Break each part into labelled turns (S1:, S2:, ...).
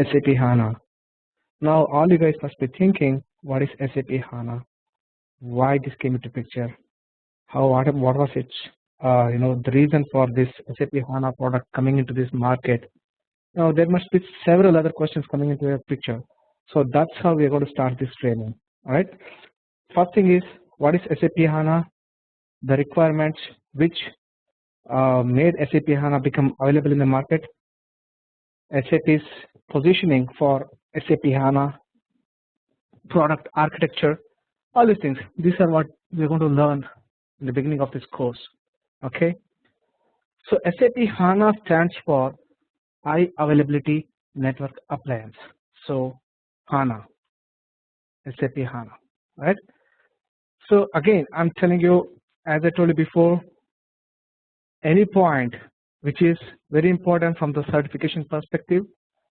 S1: SAP HANA. Now all you guys must be thinking, what is SAP HANA? Why this came into picture? What was it? The reason for this SAP HANA product coming into this market. Now there must be several other questions coming into the picture. So that's how we are going to start this training. All right. First thing is, what is SAP HANA? The requirements which made SAP HANA become available in the market. SAP's positioning for SAP HANA, product architecture, all these things. These are what we're going to learn in the beginning of this course. Okay. So SAP HANA stands for High Availability Network Appliance. So HANA, SAP HANA, right? So again, I'm telling you, as I told you before, any point which is very important from the certification perspective,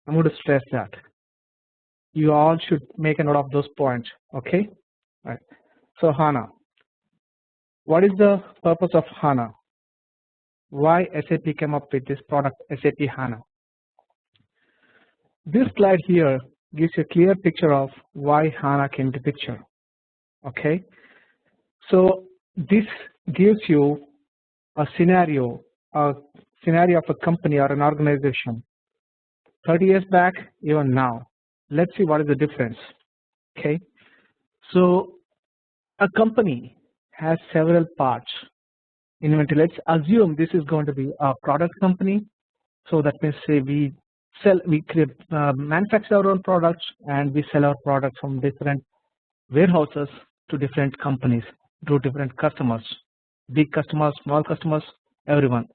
S1: I'm going to stress that. You all should make a note of those points, okay? All right. So HANA. What is the purpose of HANA? Why SAP came up with this product, SAP HANA? This slide here gives you a clear picture of why HANA came to picture, okay? So this gives you a scenario of a company or an organization 30 years back, even now. Let's see what is the difference. Okay, so a company has several parts. Inventory. Let's assume this is going to be a product company. So that means say we manufacture our own products and we sell our products from different warehouses to different companies, to different customers, big customers, small customers, everyone.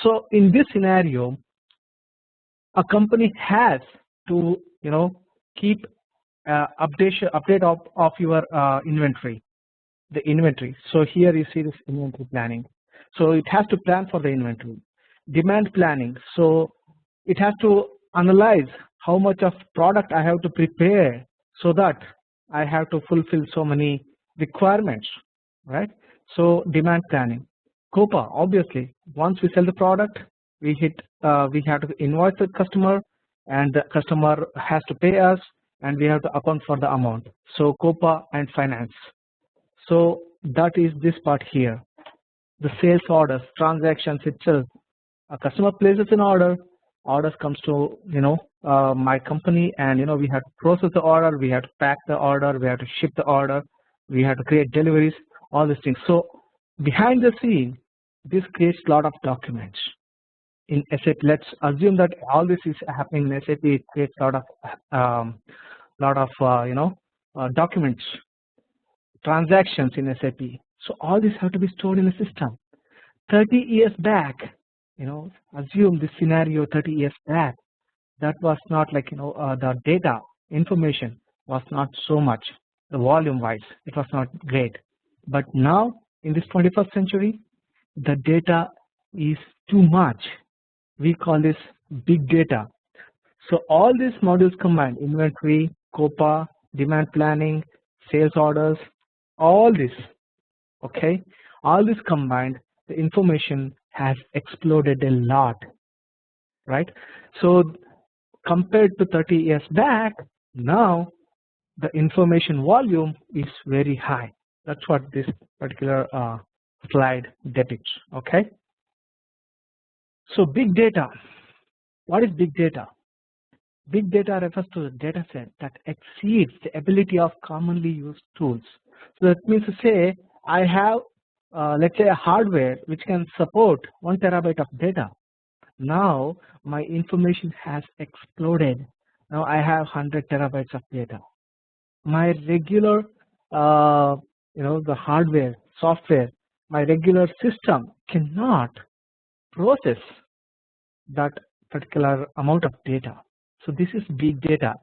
S1: So in this scenario, a company has to keep update of your inventory, the inventory. So here you see this inventory planning. So it has to plan for the inventory. Demand planning. So it has to analyze how much of product I have to prepare so that I have to fulfill so many requirements, right? So demand planning. COPA, obviously, once we sell the product, we have to invoice the customer, and the customer has to pay us, and we have to account for the amount. So COPA and finance. So that is this part here. The sales orders, transactions itself. A customer places an order, orders comes to my company, and we have to process the order, we have to pack the order, we have to ship the order, we have to create deliveries, all these things. So behind the scene, this creates a lot of documents. In SAP, let's assume that all this is happening in SAP. It creates a lot of documents, transactions in SAP. So all this have to be stored in the system. 30 years back, assume this scenario 30 years back, that was not like the data information was not so much, the volume wise it was not great. But now in this 21st century, the data is too much. We call this big data. So all these modules combined, inventory, COPA, demand planning, sales orders, all this, okay, all this combined, the information has exploded a lot, right? So compared to 30 years back, now the information volume is very high. That's what this particular slide depicts, okay? So big data. What is big data? Big data refers to a data set that exceeds the ability of commonly used tools. So that means to say I have let's say a hardware which can support 1 terabyte of data. Now my information has exploded. Now I have 100 terabytes of data. My regular the hardware, software, my regular system cannot process that particular amount of data. So this is big data.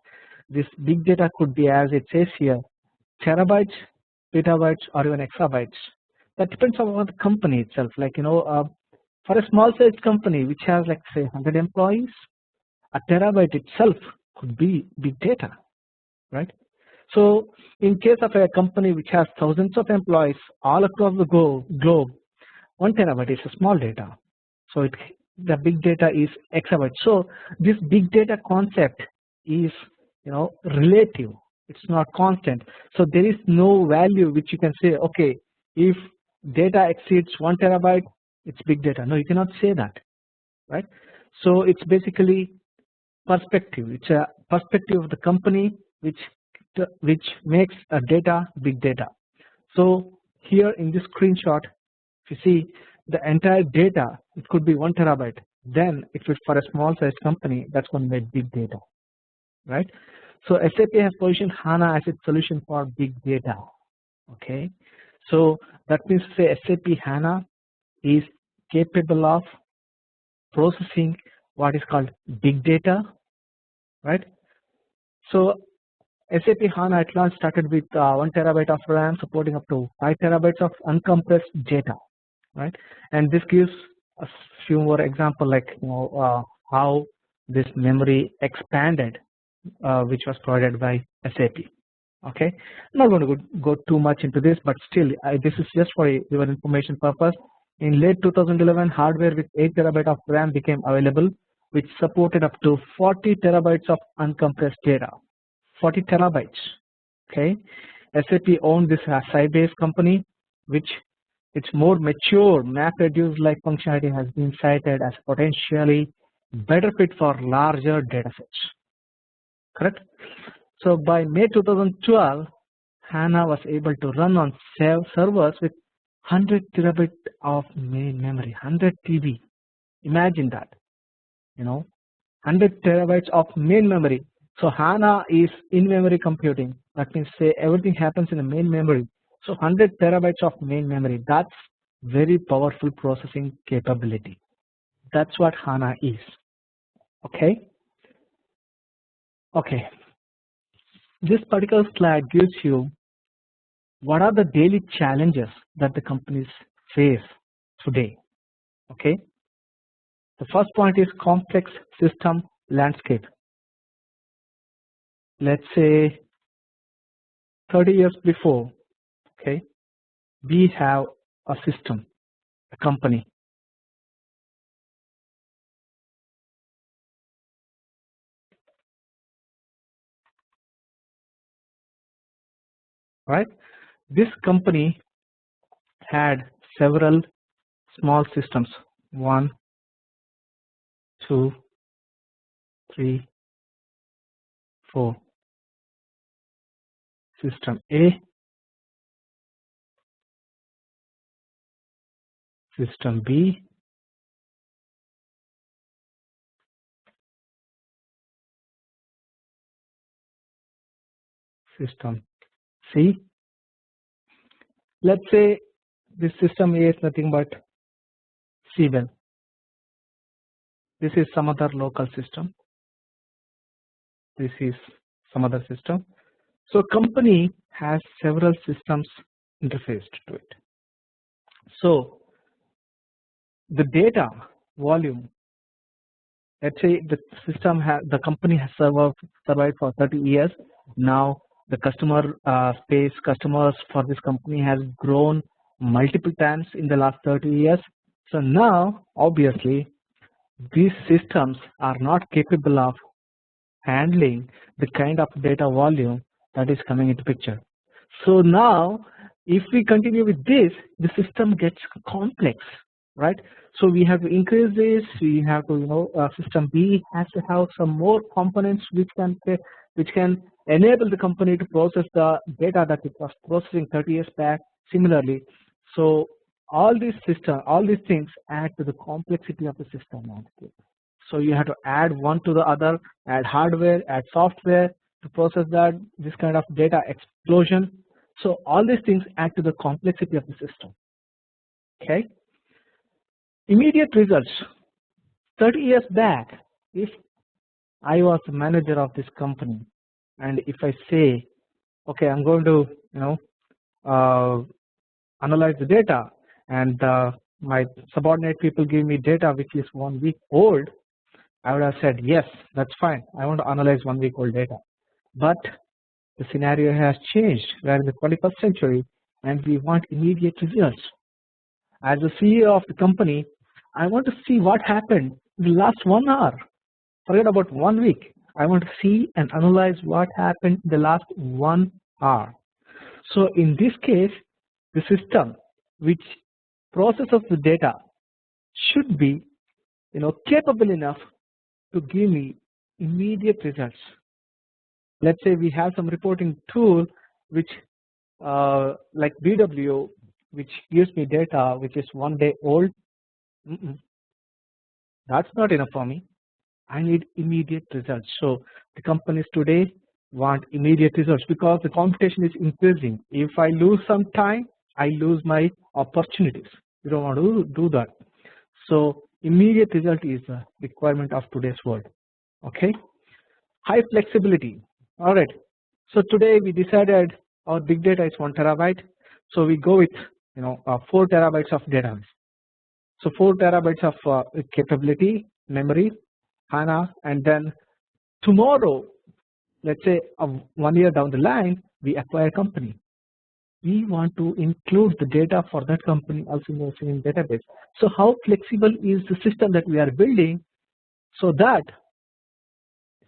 S1: This big data could be, as it says here, terabytes, petabytes, or even exabytes. That depends on the company itself. Like for a small size company which has like say 100 employees, a terabyte itself could be big data, right? So in case of a company which has thousands of employees all across the globe, 1 terabyte is a small data. So the big data is exabyte. So this big data concept is relative. It's not constant. So there is no value which you can say, okay, if data exceeds 1 terabyte, it's big data. No, you cannot say that, right? So it's basically perspective. It's a perspective of the company which makes a data big data. So here in this screenshot, if you see the entire data, it could be 1 terabyte. Then if it's for a small sized company, that's going to make big data, right? So SAP has positioned HANA as its solution for big data. Okay, so that means to say SAP HANA is capable of processing what is called big data, right? So SAP HANA at launch started with 1 terabyte of RAM, supporting up to 5 terabytes of uncompressed data, right? And this gives a few more examples, like how this memory expanded, which was provided by SAP. Okay, I'm not going to go too much into this, but still, this is just for your information purpose. In late 2011, hardware with 8 terabyte of RAM became available, which supported up to 40 terabytes of uncompressed data. 40 terabytes. Okay, SAP owned this Sybase company, which its more mature MapReduce like functionality has been cited as potentially better fit for larger data sets. Correct? So by May 2012, HANA was able to run on servers with 100 terabyte of main memory, 100 TB. Imagine that, 100 terabytes of main memory. So HANA is in-memory computing. That means say everything happens in the main memory. So 100 terabytes of main memory. That's very powerful processing capability. That's what HANA is. Okay. Okay. This particular slide gives you what are the daily challenges that the companies face today. Okay. The first point is complex system landscape. Let's say 30 years before, okay, we have a system, a company. Right? This company had several small systems, 1, 2, 3, 4. System A, System B, System C. Let's say this system A is nothing but C-well. This is some other local system. This is some other system. So company has several systems interfaced to it. So the data volume, let's say the system the company has survived for 30 years. Now the customers for this company has grown multiple times in the last 30 years. So now obviously these systems are not capable of handling the kind of data volume that is coming into picture. So now if we continue with this, the system gets complex, right? So we have to increase this. We have to, system B has to have some more components which can enable the company to process the data that it was processing 30 years back. Similarly, so all these things add to the complexity of the system landscape. So you have to add one to the other, add hardware, add software to process this kind of data explosion. So all these things add to the complexity of the system. Okay. Immediate results. 30 years back, if I was the manager of this company, and if I say, okay, I'm going to analyze the data, and my subordinate people give me data which is 1 week old, I would have said, yes, that's fine. I want to analyze 1 week old data. But the scenario has changed. We are in the 21st century and we want immediate results. As the CEO of the company, I want to see what happened in the last 1 hour. Forget about 1 week. I want to see and analyze what happened in the last 1 hour. So in this case, the system which processes the data should be capable enough to give me immediate results. Let's say we have some reporting tool which like BW, which gives me data which is 1 day old. That's not enough for me. I need immediate results. So the companies today want immediate results because the competition is increasing. If I lose some time, I lose my opportunities. You don't want to do that. So immediate result is a requirement of today's world. Okay. High flexibility. All right. So today we decided our big data is 1 terabyte. So we go with 4 terabytes of data. So 4 terabytes of capability, memory, HANA, and then tomorrow, let's say 1 year down the line, we acquire a company. We want to include the data for that company also in the same database. So how flexible is the system that we are building, so that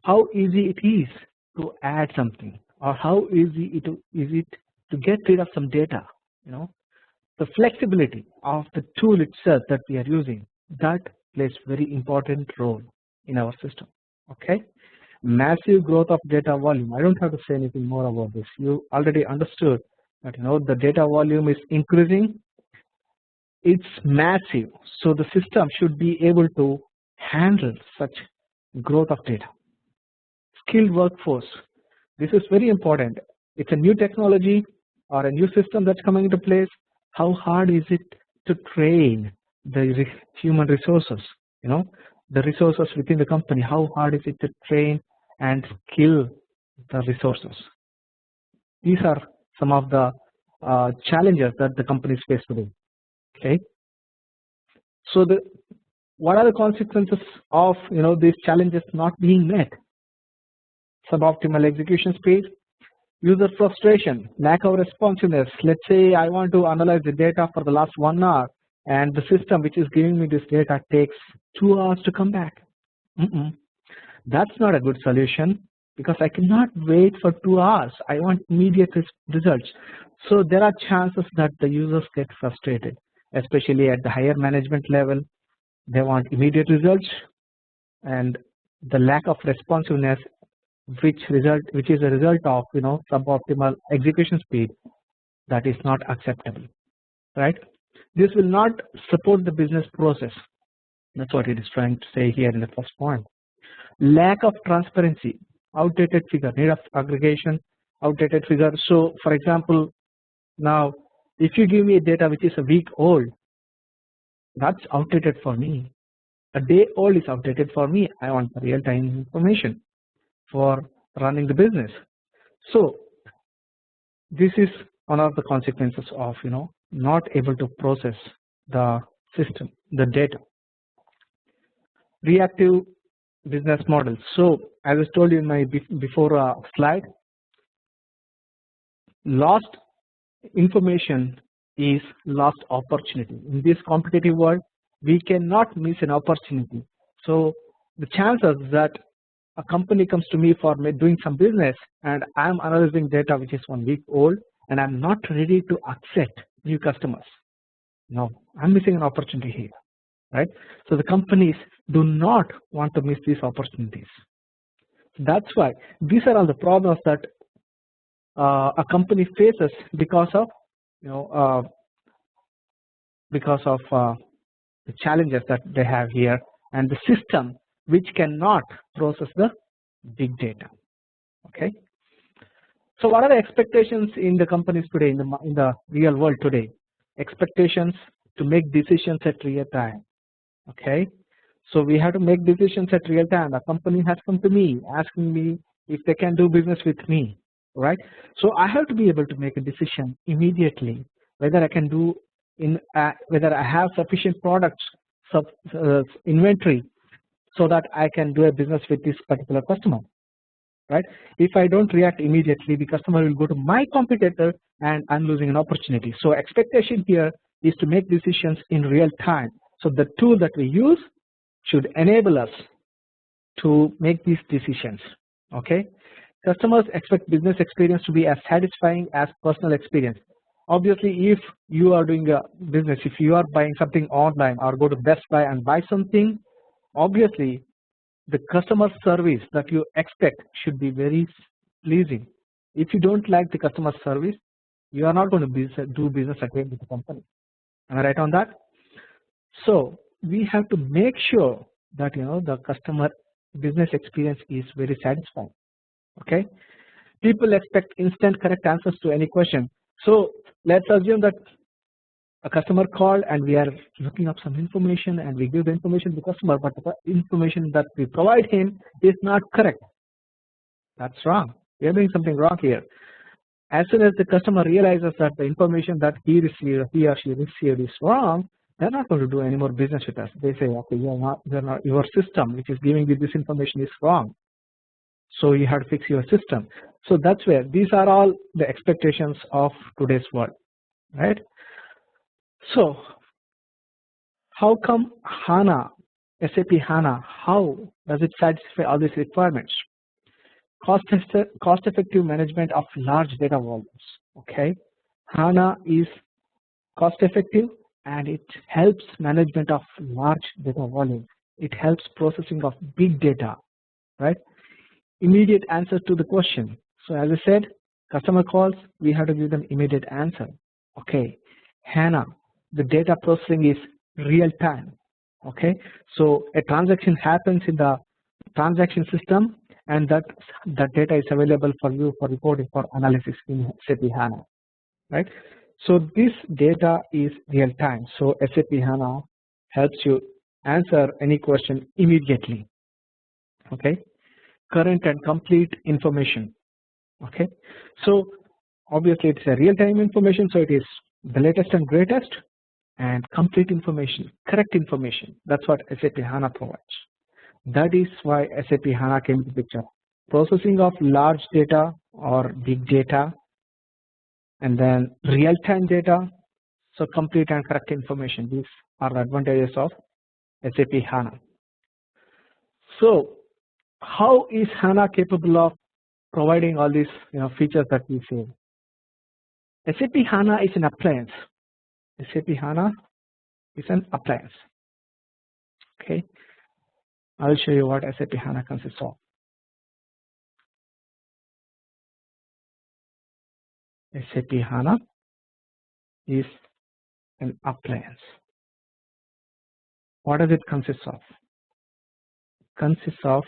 S1: how easy it is to add something, or how easy is it to get rid of some data. The flexibility of the tool itself that we are using, that plays very important role in our system. Okay. Massive growth of data volume. I don't have to say anything more about this. You already understood that the data volume is increasing. It's massive. So the system should be able to handle such growth of data. Skilled workforce. This is very important. It's a new technology or a new system that's coming into place. How hard is it to train the human resources? The resources within the company. How hard is it to train and skill the resources? These are some of the challenges that the companies face today. Okay. So what are the consequences of these challenges not being met? Suboptimal execution speed, user frustration, lack of responsiveness. Let's say I want to analyze the data for the last 1 hour, and the system which is giving me this data takes 2 hours to come back. That's not a good solution, because I cannot wait for 2 hours. I want immediate results. So there are chances that the users get frustrated, especially at the higher management level. They want immediate results, and the lack of responsiveness, which is a result of suboptimal execution speed, that is not acceptable, right? This will not support the business process. That's what it is trying to say here in the first point. Lack of transparency, outdated figure, need of aggregation, outdated figure. So for example, now if you give me a data which is a week old, that's outdated for me. A day old is outdated for me. I want the real-time information for running the business. So this is one of the consequences of not able to process the system, the data. Reactive business models. So as I told you in my before slide, lost information is lost opportunity. In this competitive world, we cannot miss an opportunity. So the chances that a company comes to me for doing some business, and I'm analyzing data which is 1 week old, and I'm not ready to accept new customers. No, I'm missing an opportunity here, right? So the companies do not want to miss these opportunities. That's why these are all the problems that a company faces because of the challenges that they have here, and the system which cannot process the big data. Okay. So what are the expectations in the companies today, in the real world today? Expectations to make decisions at real time. Okay. So we have to make decisions at real time. A company has come to me asking me if they can do business with me, right? So I have to be able to make a decision immediately whether I can do whether I have sufficient products, inventory, so that I can do a business with this particular customer, right? If I don't react immediately, the customer will go to my competitor and I'm losing an opportunity. So expectation here is to make decisions in real time. So the tool that we use should enable us to make these decisions Okay, customers expect business experience to be as satisfying as personal experience. Obviously, if you are doing a business, if you are buying something online or go to Best Buy and buy something, obviously the customer service that you expect should be very pleasing. If you don't like the customer service, you are not going to do business again with the company. Am I right on that? So we have to make sure that the customer business experience is very satisfying. Okay, people expect instant correct answers to any question. So let's assume that a customer called and we are looking up some information and we give the information to the customer, but the information that we provide him is not correct. That's wrong. We are doing something wrong here. As soon as the customer realizes that the information that he or she received is wrong, they're not going to do any more business with us. They say, okay, your system which is giving you this information is wrong. So you have to fix your system. So that's where these are all the expectations of today's world, right? So how come HANA, SAP HANA, how does it satisfy all these requirements? Cost-effective management of large data volumes. Okay, HANA is cost-effective and it helps management of large data volume. It helps processing of big data, right? Immediate answer to the question. So as I said, customer calls, we have to give them immediate answer. Okay, HANA, the data processing is real time. Okay, so a transaction happens in the transaction system and that data is available for you for reporting, for analysis in SAP HANA, right? So this data is real time. So SAP HANA helps you answer any question immediately. Okay, current and complete information. Okay, so obviously it's a real time information, so it is the latest and greatest, and complete information, correct information. That's what SAP HANA provides. That is why SAP HANA came into the picture. Processing of large data or big data, and then real-time data, so complete and correct information. These are the advantages of SAP HANA. So how is HANA capable of providing all these features that we see? SAP HANA is an appliance. SAP HANA is an appliance. Okay, I'll show you what SAP HANA consists of. SAP HANA is an appliance. What does it consist of? It consists of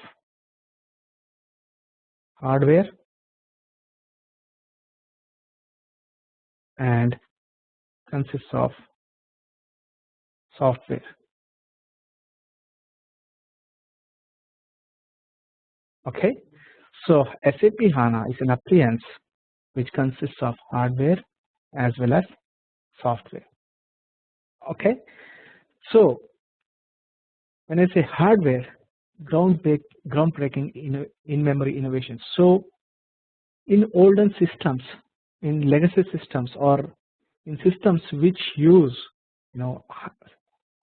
S1: hardware and consists of software. Okay, so SAP HANA is an appliance which consists of hardware as well as software. Okay, so when I say hardware, groundbreaking in-memory innovation. So in olden systems, in legacy systems, or in systems which use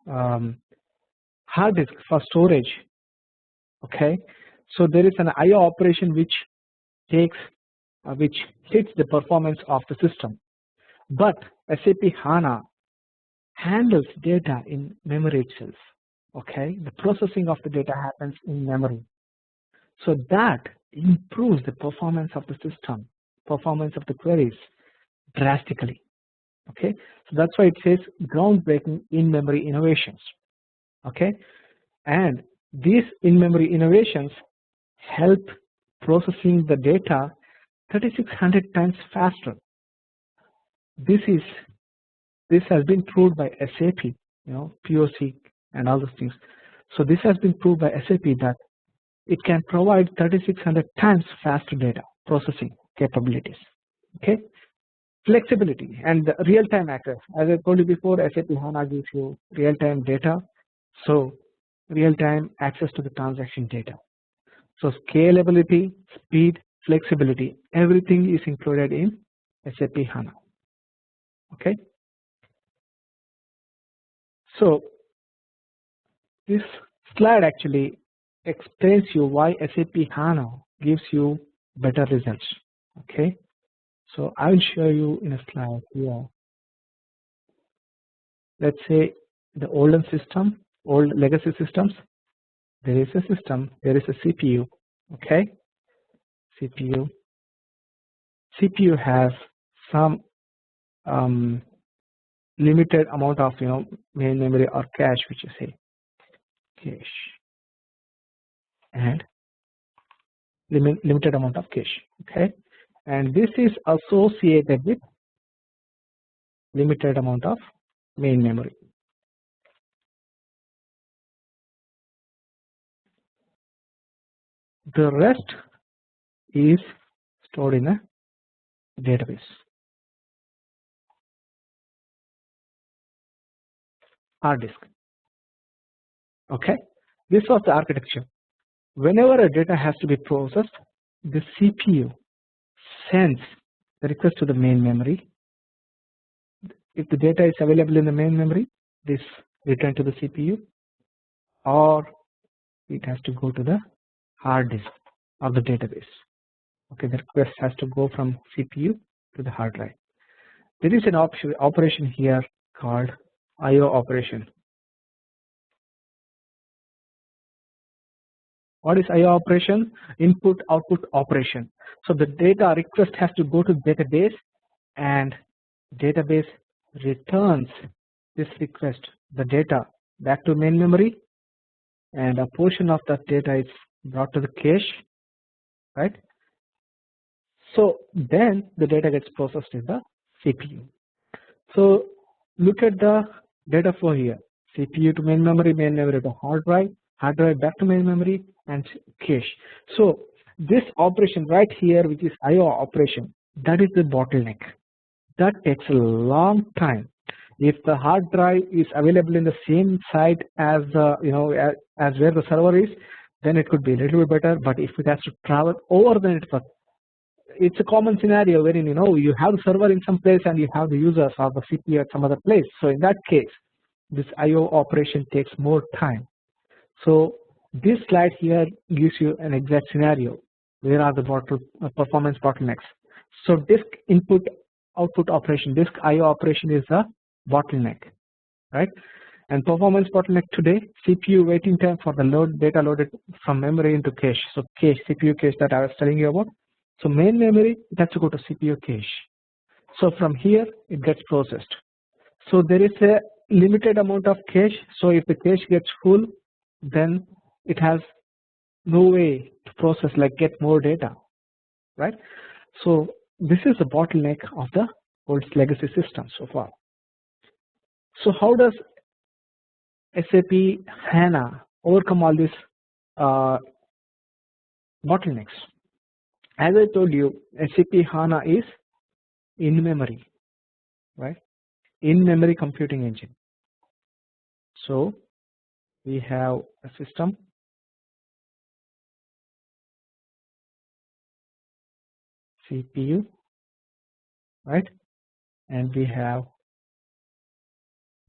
S1: hard disk for storage, okay, so there is an I/O operation which hits the performance of the system. But SAP HANA handles data in memory itself. Okay, the processing of the data happens in memory, so that improves the performance of the system, performance of the queries drastically. Okay, so that's why it says groundbreaking in-memory innovations. Okay, and these in-memory innovations help processing the data 3600 times faster. This has been proved by SAP, POC and all those things. So this has been proved by SAP that it can provide 3600 times faster data processing capabilities. Okay, flexibility and real-time access. As I told you before, SAP HANA gives you real-time data, so real-time access to the transaction data. So scalability, speed, flexibility, everything is included in SAP HANA. Okay, so this slide actually explains you why SAP HANA gives you better results. Okay, so I will show you in a slide here. Let's say the older system, old legacy systems, there is a system, there is a CPU. Okay, CPU has some limited amount of main memory or cache, which you say cache, and limited amount of cache. Okay, and this is associated with limited amount of main memory. The rest is stored in a database. Hard disk. Okay, this was the architecture. Whenever a data has to be processed, the CPU sends the request to the main memory. If the data is available in the main memory, this return to the CPU, or it has to go to the hard disk of the database. Okay, the request has to go from CPU to the hard drive. There is an operation here called I/O operation. What is I/O operation? Input output operation. So the data request has to go to the database, and database returns this request, the data, back to main memory, and a portion of that data is brought to the cache, right? So then the data gets processed in the CPU. So look at the data flow here: CPU to main memory to hard drive back to main memory, and cache. So this operation right here, which is I/O operation, that is the bottleneck. That takes a long time. If the hard drive is available in the same site as as where the server is, then it could be a little bit better. But if it has to travel over the network, it's a common scenario wherein you have the server in some place and you have the users or the CPU at some other place. So in that case, this I/O operation takes more time. So this slide here gives you an exact scenario. Where are the performance bottlenecks? So disk input output operation, disk I/O operation is a bottleneck, right? And performance bottleneck today: CPU waiting time for the data loaded from memory into cache. So cache, CPU cache that I was telling you about. So main memory, it has to go to CPU cache. So from here it gets processed. So there is a limited amount of cache. So if the cache gets full, then it has no way to process, like get more data, right? So this is the bottleneck of the old legacy system so far. So how does SAP HANA overcome all these bottlenecks? As I told you, SAP HANA is in memory, right? In memory computing engine. So we have a system, CPU, right? And we have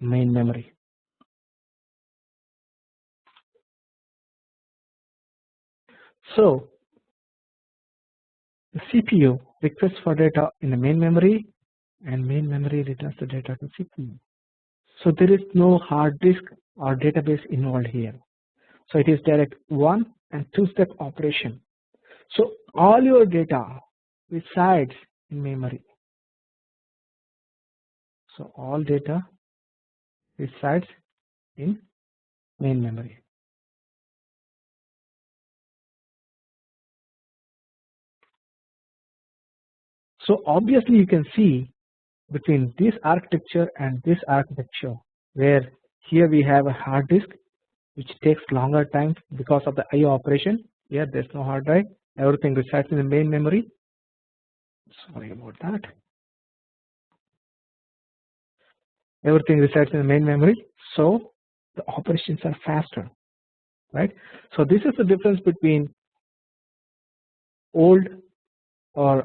S1: main memory. So the CPU requests for data in the main memory, and main memory returns the data to CPU. So there is no hard disk or database involved here. So it is direct 1 and 2-step operation. So all your data resides in memory. So all data resides in main memory. So obviously you can see between this architecture and this architecture, where here we have a hard disk which takes longer time because of the I/O operation. Here there's no hard drive, everything resides in the main memory. Sorry about that. Everything resides in the main memory, so the operations are faster, right? So this is the difference between old or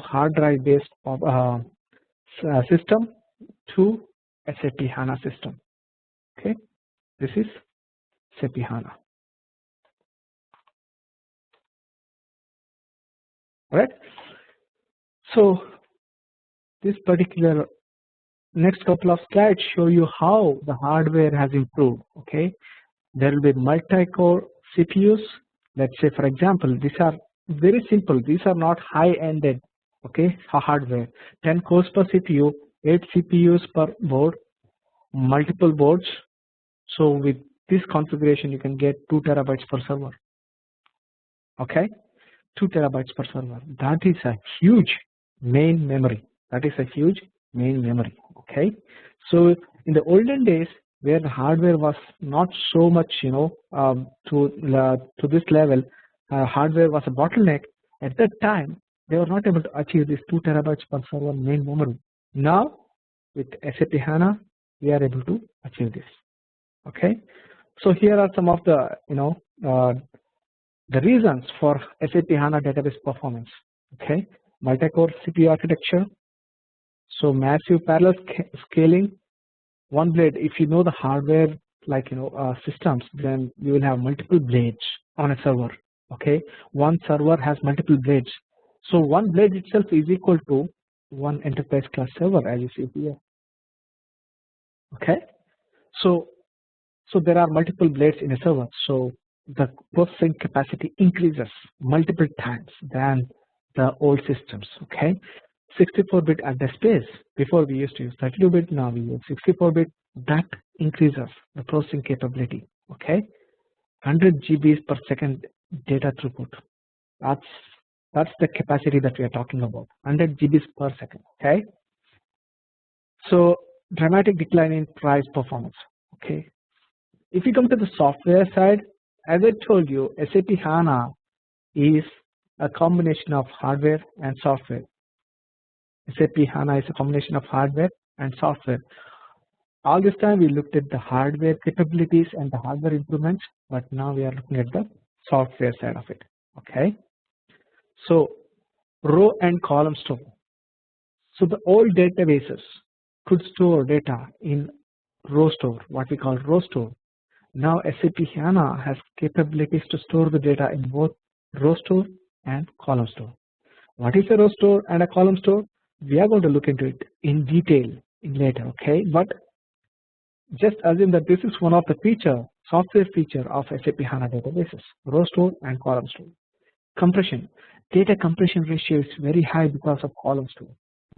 S1: hard drive based system to SAP HANA system. Okay, this is SAP HANA. right? So this particular next couple of slides show you how the hardware has improved. Okay, there will be multi-core CPUs. Let's say, for example, these are very simple. These are not high-ended. Okay, hardware. 10 cores per CPU, 8 CPUs per board, multiple boards. So with this configuration, you can get 2 terabytes per server. Okay, 2 terabytes per server. That is a huge main memory. That is a huge main memory. Okay, so in the olden days, where the hardware was not so much, to this level, hardware was a bottleneck. At that time, they were not able to achieve this 2 terabytes per server main memory. Now, with SAP HANA, we are able to achieve this. Okay, so here are some of the the reasons for SAP HANA database performance. Okay, multi-core CPU architecture, so massive parallel scaling, one blade. If you know the hardware, like systems, then you will have multiple blades on a server. Okay, one server has multiple blades, so one blade itself is equal to one enterprise class server, as you see here. Okay, so there are multiple blades in a server, so the processing capacity increases multiple times than the old systems. Okay, 64-bit address space. Before we used to use 32-bit, now we use 64-bit. That increases the processing capability. Okay, 100 GBs per second data throughput. That's the capacity that we are talking about. 100 GBs per second. Okay, so dramatic decline in price performance. Okay, if you come to the software side, as I told you, SAP HANA is a combination of hardware and software. SAP HANA is a combination of hardware and software. All this time we looked at the hardware capabilities and the hardware improvements, but now we are looking at the software side of it. Okay, so row and column store. So the old databases could store data in row store, what we call row store. Now SAP HANA has capabilities to store the data in both row store and column store. What is a row store and a column store? We are going to look into it in detail later. Okay, but just assume that this is one of the software feature of SAP HANA databases: row store and column store. Compression, data compression ratio is very high because of column store.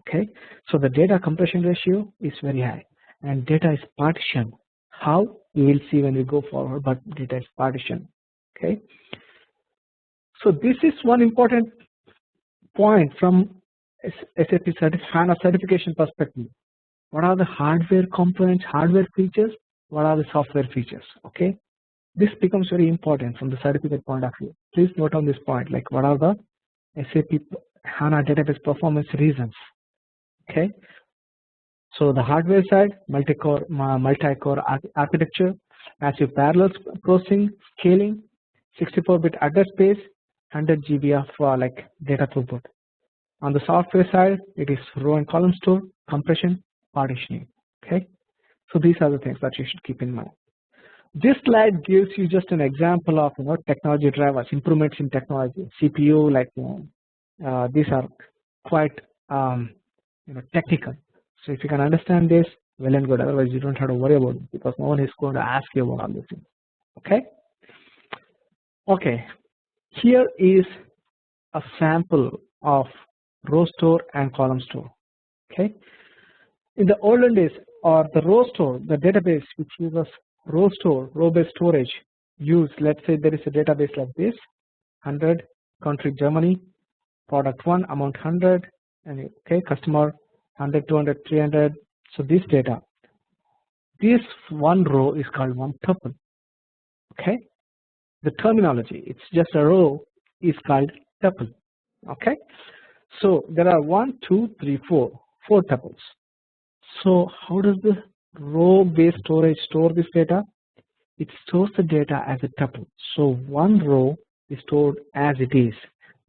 S1: Okay, so the data compression ratio is very high, and data is partitioned. How? We will see when we go forward, but data is partitioned. Okay, so this is one important point from SAP HANA certification perspective. What are the hardware components, hardware features? What are the software features? Okay, this becomes very important from the certificate point of view. Please note on this point, like what are the SAP HANA database performance reasons? Okay, so the hardware side, multi-core architecture, massive parallel processing, scaling, 64-bit address space, 100 GB of data throughput. On the software side, it is row and column store, compression, partitioning. Okay, so these are the things that you should keep in mind. This slide gives you just an example of technology drivers, improvements in technology, CPU. These are quite technical. So if you can understand this, well and good. Otherwise, you don't have to worry about it because no one is going to ask you about all these things. Okay. Okay. Here is a sample of row store and column store. Okay. In the olden days, or the row store, the database which uses row store, row-based storage, let's say there is a database like this: 100, country Germany, product 1, amount 100, and okay, customer 100, 200, 300. So this data, this one row is called one tuple. Okay, the terminology, it's just a row, is called tuple. Okay, so there are 1, 2, 3, 4 tuples. So how does the row-based storage store this data? It stores the data as a tuple. So one row is stored as it is.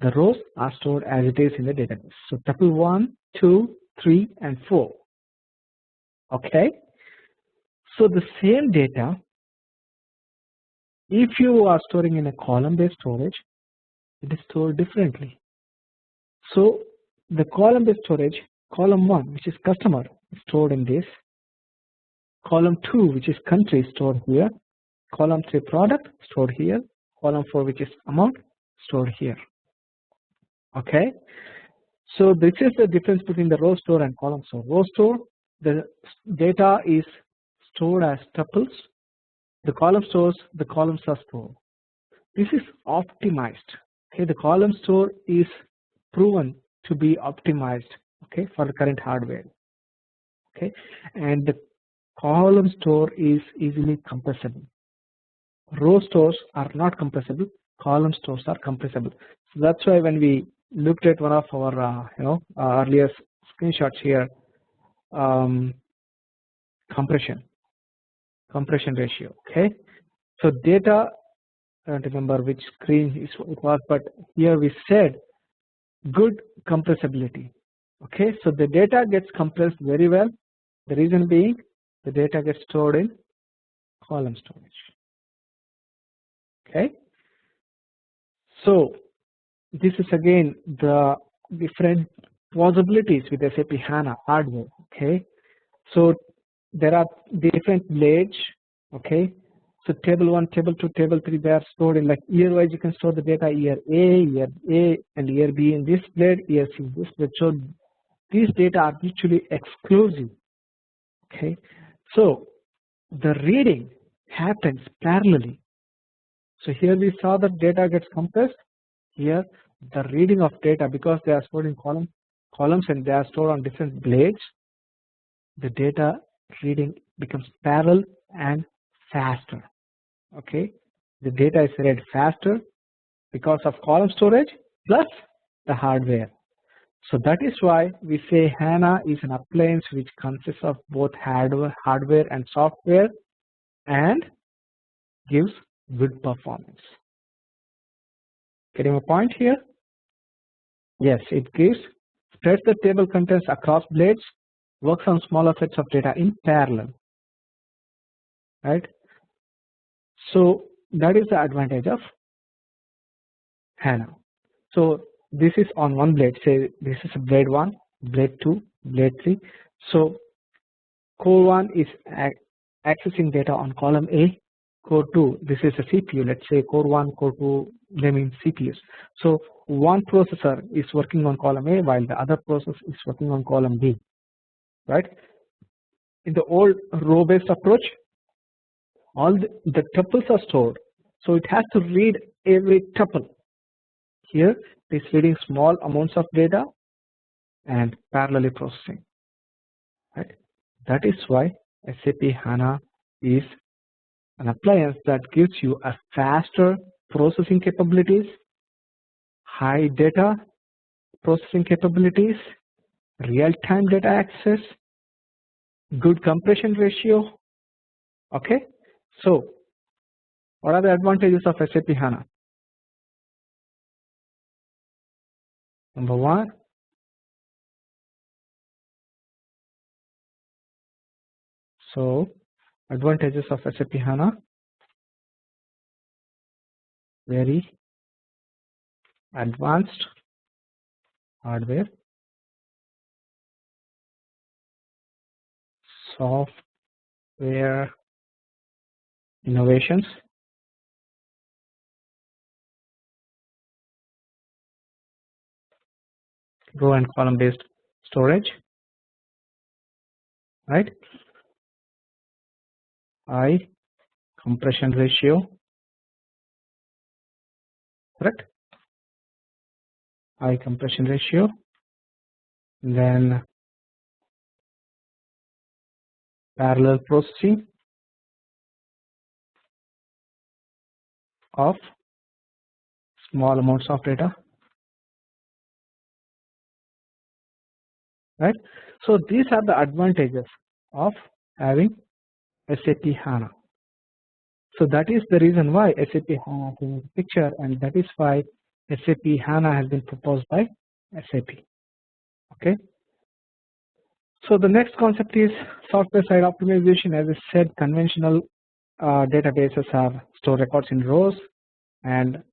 S1: The rows are stored as it is in the database. So tuple 1, 2, 3, and 4. Okay. So the same data, if you are storing in a column-based storage, it is stored differently. So the column-based storage, column 1, which is customer, is stored in this. Column 2, which is country, is stored here. Column 3, product, stored here. Column 4, which is amount, stored here. Okay. So this is the difference between the row store and column store. Row store, the data is stored as tuples. The column stores, the columns are stored. This is optimized. Okay, the column store is proven to be optimized. Okay, for the current hardware. Okay, and the column store is easily compressible. Row stores are not compressible. Column stores are compressible. So that's why when we looked at one of our earlier screenshots here, compression ratio. Okay, so data, I don't remember which screen it was, but here we said good compressibility. Okay, so the data gets compressed very well. The reason being the data gets stored in column storage. Okay, so this is again the different possibilities with SAP HANA hardware. Okay, so there are different blades. Okay, so table 1, table 2, table 3, they are stored in like year wise. You can store the data year A, and year B in this blade, year C in this blade. So these data are mutually exclusive. Okay, so the reading happens parallelly. So here we saw that data gets compressed. Here the reading of data, because they are stored in columns and they are stored on different blades, the data reading becomes parallel and faster. Okay, the data is read faster because of column storage plus the hardware. So that is why we say HANA is an appliance which consists of both hardware and software and gives good performance. Getting a point here? Yes, it gives, spreads the table contents across blades, works on smaller sets of data in parallel. Right? So that is the advantage of HANA. So this is on one blade. Say this is blade 1, blade 2, blade 3. So core 1 is accessing data on column A. Core 2, this is a CPU. Let's say core 1, core 2, they mean CPUs. So one processor is working on column A while the other process is working on column B. Right? In the old row-based approach, all the tuples are stored. So it has to read every tuple. Here it is reading small amounts of data and parallelly processing. Right? That is why SAP HANA is an appliance that gives you a faster processing capabilities, high data processing capabilities, real-time data access, good compression ratio. Okay, so what are the advantages of SAP HANA? Number 1, so advantages of SAP HANA: very advanced hardware, software innovations, row and column based storage, right? High compression ratio, correct? High compression ratio, then parallel processing of small amounts of data, right? So these are the advantages of having SAP HANA. So that is the reason why SAP HANA is in the picture, and that is why SAP HANA has been proposed by SAP. Okay. So the next concept is software side optimization. As I said, conventional databases have store records in rows, and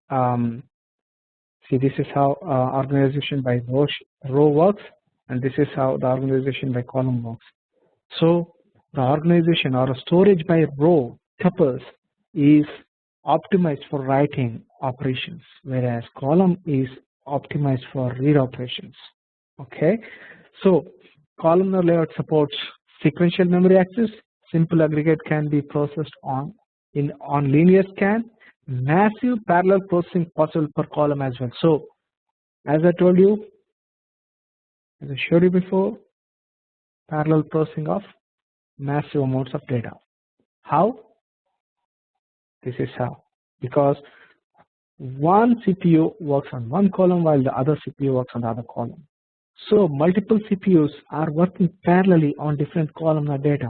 S1: See, this is how organization by row works, and this is how the organization by column works. So the organization or a storage by row tuples is optimized for writing operations, whereas column is optimized for read operations. Okay, so columnar layout supports sequential memory access. Simple aggregate can be processed on linear scan. Massive parallel processing possible per column as well. So as I told you, as I showed you before, parallel processing of massive amounts of data. How? This is how. Because one CPU works on one column while the other CPU works on the other column. So multiple CPUs are working parallelly on different columnar data,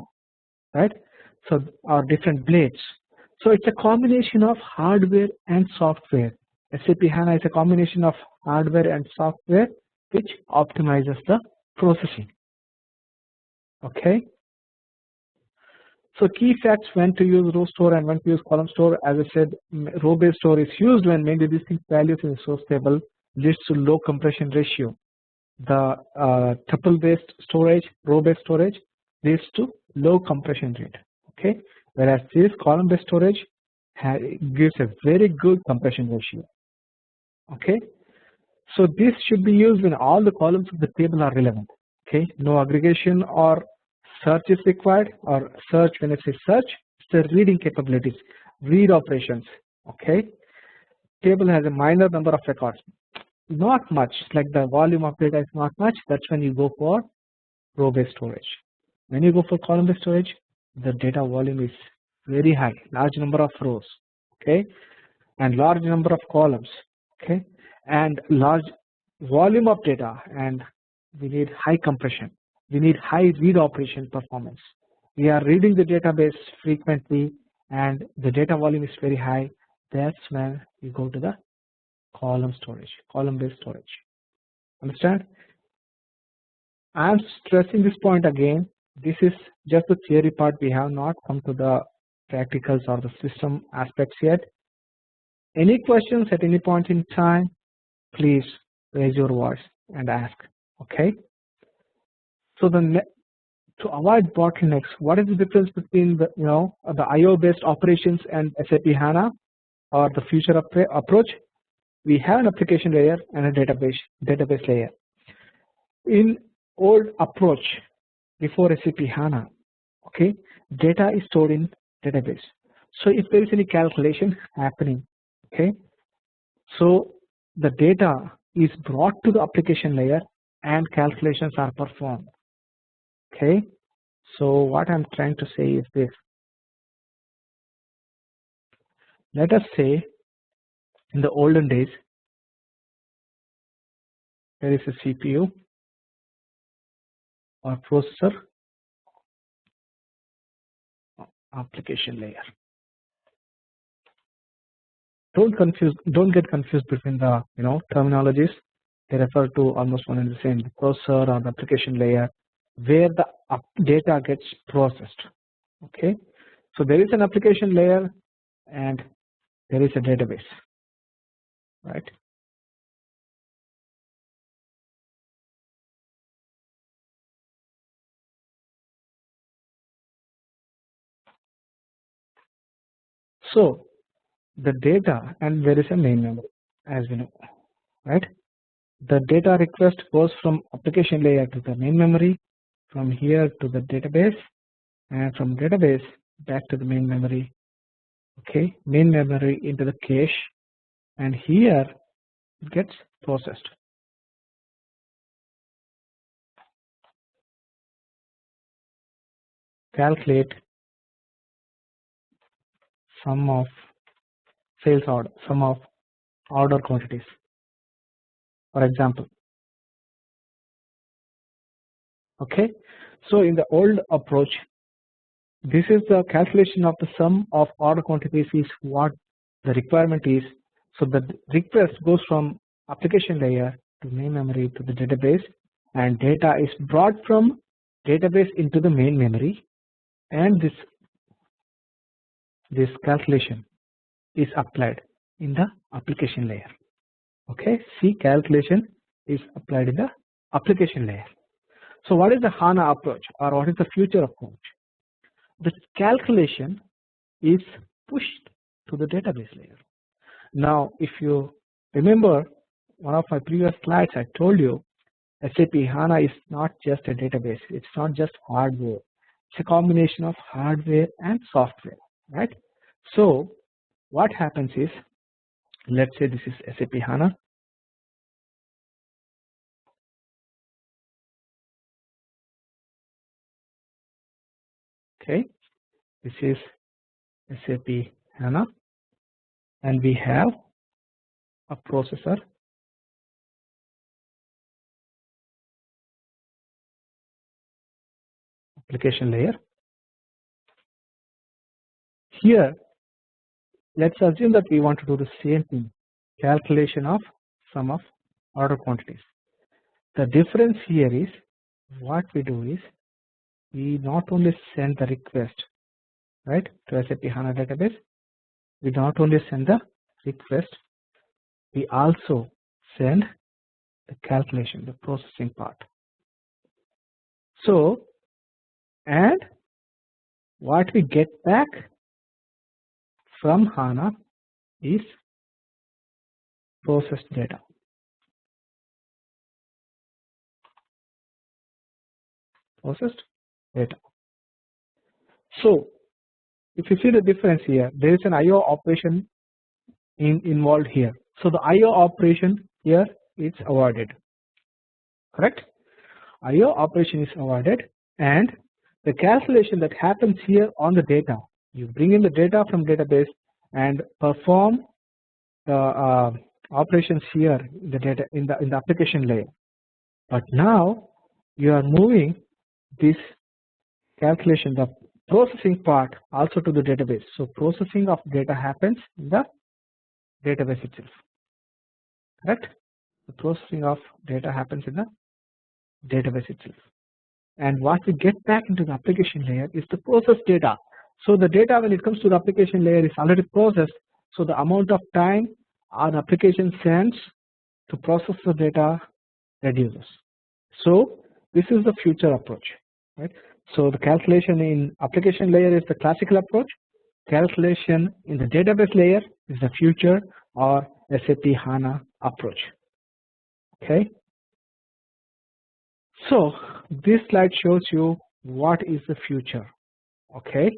S1: right? So or different blades. So it's a combination of hardware and software. SAP HANA is a combination of hardware and software which optimizes the processing. Okay. So key facts when to use row store and when to use column store. As I said, row based store is used when mainly distinct values in the source table leads to low compression ratio. The tuple based storage, row based storage leads to low compression rate. Okay, whereas this column based storage gives a very good compression ratio. Okay, so this should be used when all the columns of the table are relevant. Okay, no aggregation or search is required, or search, when I say search, it's the reading capabilities, read operations. Okay, table has a minor number of records, not much, like the volume of data is not much. That's when you go for row based storage. When you go for column based storage, the data volume is very high, large number of rows, okay, and large number of columns, okay, and large volume of data, and we need high compression, we need high read operation performance. We are reading the database frequently and the data volume is very high. That's when you go to the column storage, column based storage. Understand? I am stressing this point again. This is just the theory part. We have not come to the practicals or the system aspects yet. Any questions at any point in time, please raise your voice and ask. Okay. So to avoid bottlenecks, what is the difference between the the IO based operations and SAP HANA or the future approach? We have an application layer and a database layer. In old approach before SAP HANA, okay, data is stored in database. So if there is any calculation happening, okay, so the data is brought to the application layer and calculations are performed. Okay, so what I'm trying to say is this. Let us say in the olden days there is a CPU or processor, application layer. Don't get confused between the terminologies. They refer to almost one and the same, the processor or the application layer, where the data gets processed. Okay, so there is an application layer and there is a database, right? So the data, and there is a main memory, as we know, right? The data request goes from application layer to the main memory, from here to the database, and from database back to the main memory. Okay, main memory into the cache, and here it gets processed. Calculate sum of sales order, sum of order quantities, for example. Okay, so in the old approach, this is the calculation of the sum of order quantities is what the requirement is. So the request goes from application layer to main memory to the database, and data is brought from database into the main memory, and this calculation is applied in the application layer. Okay, C calculation is applied in the application layer. So what is the HANA approach, or what is the future approach? The calculation is pushed to the database layer. Now, if you remember one of my previous slides, I told you SAP HANA is not just a database. It's not just hardware. It's a combination of hardware and software, right? So what happens is, let's say this is SAP HANA. Okay, this is SAP HANA, and we have a processor, application layer. Here, let's assume that we want to do the same thing, calculation of sum of order quantities. The difference here is, what we do is, we not only send the request, right, to SAP HANA database, we not only send the request, we also send the calculation, the processing part. So, and what we get back from HANA is processed data. Processed data. So, if you see the difference here, there is an IO operation involved here. So the IO operation here is avoided. Correct? IO operation is avoided, and the calculation that happens here on the data, you bring in the data from database and perform the operations here in the data in the application layer. But now you are moving this calculation, the processing part, also to the database. So processing of data happens in the database itself. Correct? The processing of data happens in the database itself. And what we get back into the application layer is the processed data. So the data, when it comes to the application layer, is already processed. So the amount of time an application sends to process the data reduces. So this is the future approach, right? So the calculation in application layer is the classical approach. Calculation in the database layer is the future or SAP HANA approach. Okay. So this slide shows you what is the future. Okay.